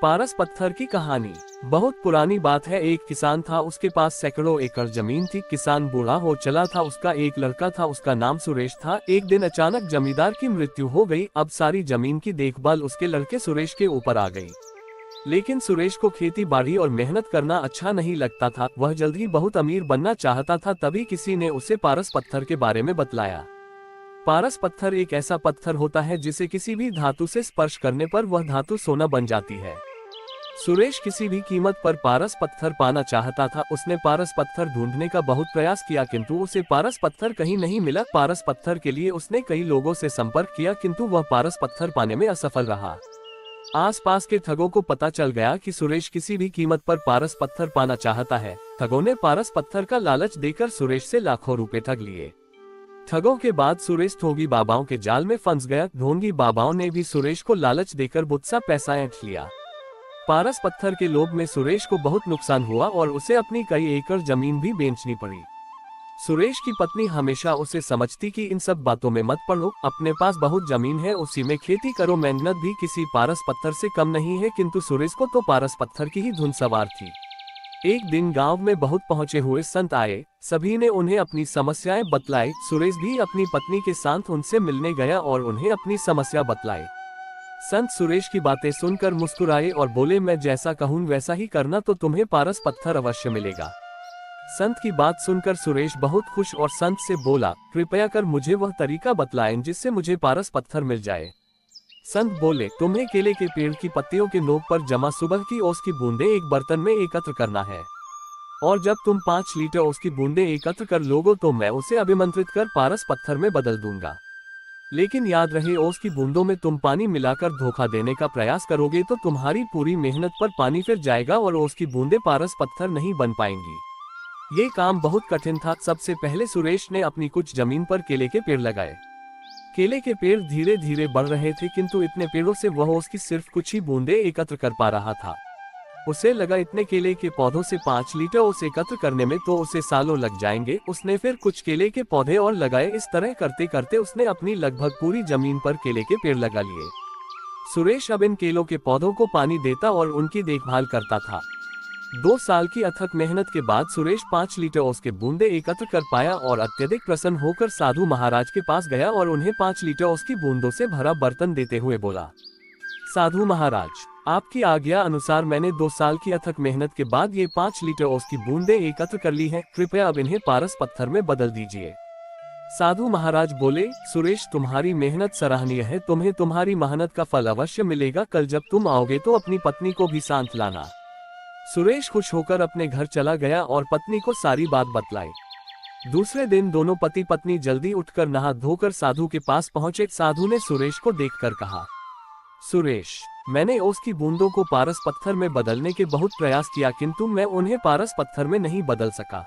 पारस पत्थर की कहानी। बहुत पुरानी बात है। एक किसान था, उसके पास सैकड़ों एकड़ जमीन थी। किसान बूढ़ा हो चला था। उसका एक लड़का था, उसका नाम सुरेश था। एक दिन अचानक जमींदार की मृत्यु हो गई। अब सारी जमीन की देखभाल उसके लड़के सुरेश के ऊपर आ गई। लेकिन सुरेश को खेती बाड़ी और मेहनत करना अच्छा नहीं लगता था। वह जल्द ही बहुत अमीर बनना चाहता था। तभी किसी ने उसे पारस पत्थर के बारे में बतलाया। पारस पत्थर एक ऐसा पत्थर होता है जिसे किसी भी धातु से स्पर्श करने पर वह धातु सोना बन जाती है। सुरेश किसी भी कीमत पर पारस पत्थर पाना चाहता था। उसने पारस पत्थर ढूंढने का बहुत प्रयास किया, किंतु उसे पारस पत्थर कहीं नहीं मिला। पारस पत्थर के लिए उसने कई लोगों से संपर्क किया, किंतु वह पारस पत्थर पाने में असफल रहा। आसपास के ठगों को पता चल गया कि सुरेश किसी भी कीमत पर पारस पत्थर पाना चाहता है। ठगों ने पारस पत्थर का लालच देकर सुरेश से लाखों रुपए ठग लिए। ठगों के बाद सुरेश ढोंगी बाबाओं के जाल में फंस गया। ढोंगी बाबाओं ने भी सुरेश को लालच देकर मुझसे पैसा ऐंठ लिया। पारस पत्थर के लोभ में सुरेश को बहुत नुकसान हुआ और उसे अपनी कई एकड़ जमीन भी बेचनी पड़ी। सुरेश की पत्नी हमेशा उसे समझती कि इन सब बातों में मत पड़ो, अपने पास बहुत जमीन है, उसी में खेती करो। मेहनत भी किसी पारस पत्थर से कम नहीं है, किंतु सुरेश को तो पारस पत्थर की ही धुन सवार थी। एक दिन गांव में बहुत पहुंचे हुए संत आए। सभी ने उन्हें अपनी समस्याएं बतलाई। सुरेश भी अपनी पत्नी के साथ उनसे मिलने गया और उन्हें अपनी समस्या बतलाई। संत सुरेश की बातें सुनकर मुस्कुराए और बोले, मैं जैसा कहूँ वैसा ही करना, तो तुम्हें पारस पत्थर अवश्य मिलेगा। संत की बात सुनकर सुरेश बहुत खुश और संत से बोला, कृपया कर मुझे वह तरीका बतलाएं जिससे मुझे पारस पत्थर मिल जाए। संत बोले, तुम्हें केले के पेड़ की पत्तियों के नोक पर जमा सुबह की ओस की बूंदें एक बर्तन में एकत्र करना है, और जब तुम 5 लीटर ओस की बूंदें एकत्र कर लोगे तो मैं उसे अभिमंत्रित कर पारस पत्थर में बदल दूंगा। लेकिन याद रहे, ओस की बूंदों में तुम पानी मिलाकर धोखा देने का प्रयास करोगे तो तुम्हारी पूरी मेहनत पर पानी फिर जाएगा और ओस की बूंदें पारस पत्थर नहीं बन पाएंगी। ये काम बहुत कठिन था। सबसे पहले सुरेश ने अपनी कुछ जमीन पर केले के पेड़ लगाए। केले के पेड़ धीरे धीरे बढ़ रहे थे, किंतु इतने पेड़ों से वह उसकी सिर्फ कुछ ही बूंदें एकत्र कर पा रहा था। उसे लगा इतने केले के पौधों से 5 लीटर ओस एकत्र करने में तो उसे सालों लग जाएंगे। उसने फिर कुछ केले के पौधे और लगाए। इस तरह करते करते उसने अपनी लगभग पूरी जमीन पर केले के पेड़ लगा लिए। सुरेश अब इन केलों के पौधों को पानी देता और उनकी देखभाल करता था। 2 साल की अथक मेहनत के बाद सुरेश 5 लीटर ओस के बूंदे एकत्र कर पाया और अत्यधिक प्रसन्न होकर साधु महाराज के पास गया और उन्हें 5 लीटर ओस की बूंदों से भरा बर्तन देते हुए बोला, साधु महाराज, आपकी आज्ञा अनुसार मैंने 2 साल की अथक मेहनत के बाद ये 5 लीटर ओस की बूंदें एकत्र कर ली हैं। कृपया अब इन्हें पारस पत्थर में बदल दीजिए। साधु महाराज बोले, सुरेश, तुम्हारी मेहनत सराहनीय है। तुम्हें तुम्हारी मेहनत का फल अवश्य मिलेगा। कल जब तुम आओगे तो अपनी पत्नी को भी साथ लाना। सुरेश खुश होकर अपने घर चला गया और पत्नी को सारी बात बतलाई। दूसरे दिन दोनों पति पत्नी जल्दी उठकर नहा धोकर साधु के पास पहुंचे। साधु ने सुरेश को देखकर कहा, सुरेश, मैंने ओस की बूंदों को पारस पत्थर में बदलने के बहुत प्रयास किया, किंतु मैं उन्हें पारस पत्थर में नहीं बदल सका।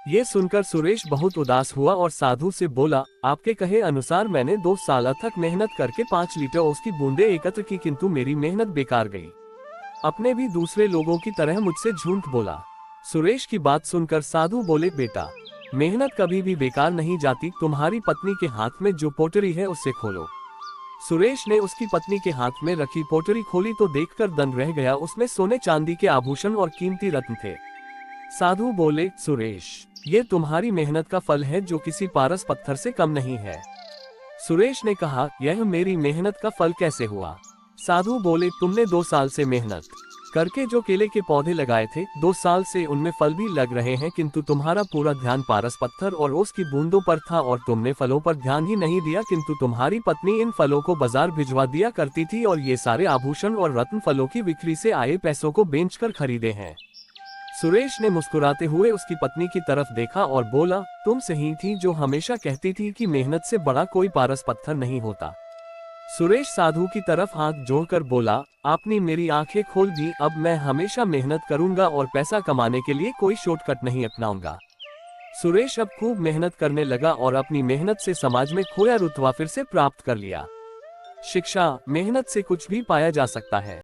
ये सुनकर सुरेश बहुत उदास हुआ और साधु से बोला, आपके कहे अनुसार मैंने 2 साल अथक मेहनत करके 5 लीटर ओस की बूंदें एकत्र की, किंतु मेरी मेहनत बेकार गई। अपने भी दूसरे लोगों की तरह मुझसे झूठ बोला। सुरेश की बात सुनकर साधु बोले, बेटा, मेहनत कभी भी बेकार नहीं जाती। तुम्हारी पत्नी के हाथ में जो पोटरी है उससे खोलो। सुरेश ने उसकी पत्नी के हाथ में रखी पोटरी खोली तो देखकर दंग रह गया। उसमें सोने चांदी के आभूषण और कीमती रत्न थे। साधु बोले, सुरेश, ये तुम्हारी मेहनत का फल है जो किसी पारस पत्थर से कम नहीं है। सुरेश ने कहा, यह मेरी मेहनत का फल कैसे हुआ? साधु बोले, तुमने 2 साल से मेहनत करके जो केले के पौधे लगाए थे, 2 साल से उनमें फल भी लग रहे हैं, किंतु तुम्हारा पूरा ध्यान पारस पत्थर और ओस की बूंदों पर था और तुमने फलों पर ध्यान ही नहीं दिया। किंतु तुम्हारी पत्नी इन फलों को बाजार भिजवा दिया करती थी और ये सारे आभूषण और रत्न फलों की बिक्री से आए पैसों को बेचकर खरीदे हैं। सुरेश ने मुस्कुराते हुए उसकी पत्नी की तरफ देखा और बोला, तुम सही थी जो हमेशा कहती थी कि मेहनत से बड़ा कोई पारस पत्थर नहीं होता। सुरेश साधु की तरफ हाथ जोड़कर बोला, आपने मेरी आंखें खोल दी। अब मैं हमेशा मेहनत करूंगा और पैसा कमाने के लिए कोई शॉर्टकट नहीं अपनाऊंगा। सुरेश अब खूब मेहनत करने लगा और अपनी मेहनत से समाज में खोया रुतबा फिर से प्राप्त कर लिया। शिक्षा, मेहनत से कुछ भी पाया जा सकता है।